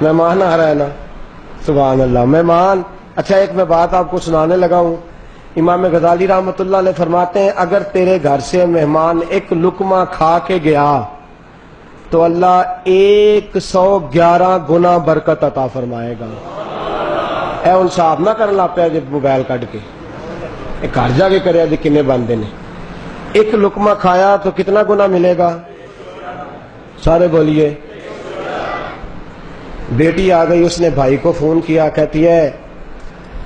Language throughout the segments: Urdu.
مہمان آ رہا ہے نا، سبحان اللہ مہمان. اچھا ایک میں بات آپ کو سنانے لگا ہوں. امام غزالی رحمۃ اللہ علیہ فرماتے ہیں اگر تیرے گھر سے مہمان ایک لقمہ کھا کے گیا تو اللہ 111 گنا برکت عطا فرمائے گا. اے ان صاحب نہ کرنا پیا جب موبائل کٹ کے گھر جا کے کرے جی کنے بندے نے ایک لقمہ کھایا تو کتنا گنا ملے گا؟ سارے بولیے. بیٹی آ گئی، اس نے بھائی کو فون کیا، کہتی ہے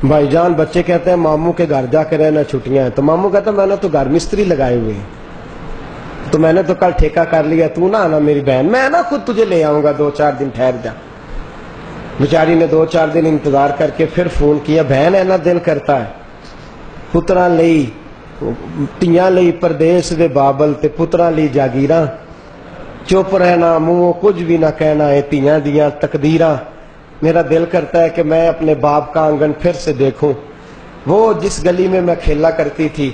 بھائی جان بچے کہتے ہیں ماموں کے گھر جا کے رہنا چھٹیاں ہیں. تو ماموں کہتا ہے میں نے تو گھر مستری لگائے ہوئے ہیں، تو میں نے تو کل ٹھیکہ کر لیا، تو نہ آنا میری بہن، میں نا خود تجھے لے آؤں گا، 2-4 دن ٹھہر جا. بیچاری نے 2-4 دن انتظار کر کے پھر فون کیا، بہن ہے نا دل کرتا ہے پتراں لئی تیاں لئی پردیس دے بابل تے پتراں لئی جاگیراں، چپ رہنا منہ کچھ بھی نہ کہنا ہے تیاں دیاں تقدیراں. میرا دل کرتا ہے کہ میں اپنے باپ کا آنگن پھر سے دیکھوں، وہ جس گلی میں میں کھیلا کرتی تھی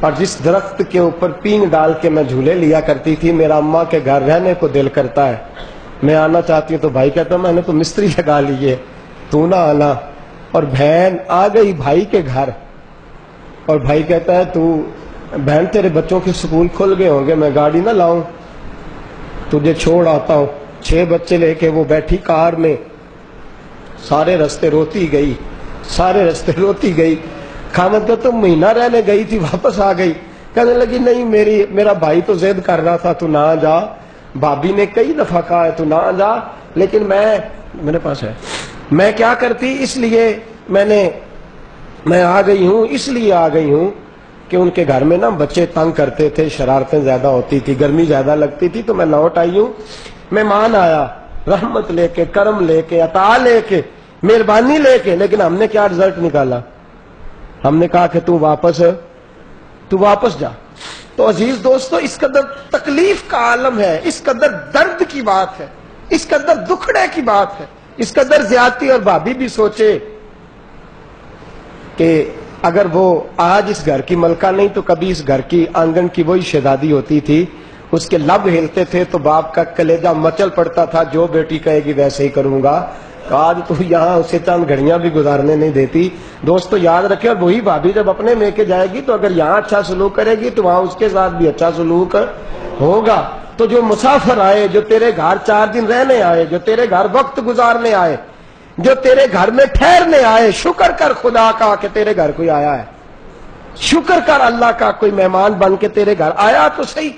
اور جس درخت کے اوپر پینگ ڈال کے میں جھولے لیا کرتی تھی. میرا اماں کے گھر رہنے کو دل کرتا ہے، میں آنا چاہتی ہوں. تو بھائی کہتا ہے میں نے تو مستری لگا لیے، تو نہ آنا. اور بہن آ گئی بھائی کے گھر، اور بھائی کہتا ہے تو بہن تیرے بچوں کے سکول کھل گئے ہوں گے، میں گاڑی نہ لاؤں، تجھے چھوڑ آتا ہوں. 6 بچے لے کے وہ بیٹھی کار میں، سارے رستے روتی گئی، سارے رستے روتی گئی. خامد کہ تم مہینہ رہنے گئی تھی واپس آ گئی. کہنے لگی نہیں میرا بھائی تو ضد کر رہا تھا تو نہ جا، بھابھی نے کئی دفعہ کہا ہے تو نہ جا، لیکن میرے پاس ہے، میں کیا کرتی، اس لیے میں آ گئی ہوں، اس لیے آ گئی ہوں کہ ان کے گھر میں نا بچے تنگ کرتے تھے، شرارتیں زیادہ ہوتی تھی، گرمی زیادہ لگتی تھی، تو میں لوٹ آئی ہوں. مہمان آیا رحمت لے کے، کرم لے کے، عطا لے کے، مہربانی لے کے، لیکن ہم نے کیا رزلٹ نکالا؟ ہم نے کہا کہ تو واپس جا. تو عزیز دوستو اس قدر تکلیف کا عالم ہے، اس قدر درد کی بات ہے، اس قدر دکھڑے کی بات ہے، اس قدر زیادتی. اور بھابھی بھی سوچے کہ اگر وہ آج اس گھر کی ملکہ نہیں تو کبھی اس گھر کی آنگن کی وہی شہزادی ہوتی تھی. اس کے لب ہلتے تھے تو باپ کا کلیجہ مچل پڑتا تھا، جو بیٹی کہے گی ویسے ہی کروں گا. آج تو یہاں اسے چند گھڑیاں بھی گزارنے نہیں دیتی. دوستو یاد رکھیں، اور وہی بھابھی جب اپنے میں کے جائے گی تو اگر یہاں اچھا سلوک کرے گی تو وہاں اس کے ساتھ بھی اچھا سلوک ہوگا. تو جو مسافر آئے، جو تیرے گھر 4 دن رہنے آئے، جو تیرے گھر وقت گزارنے آئے، جو تیرے گھر میں ٹھہرنے آئے، شکر کر خدا کا کہ تیرے گھر کوئی آیا ہے. شکر کر اللہ کا کوئی مہمان بن کے تیرے گھر آیا تو صحیح.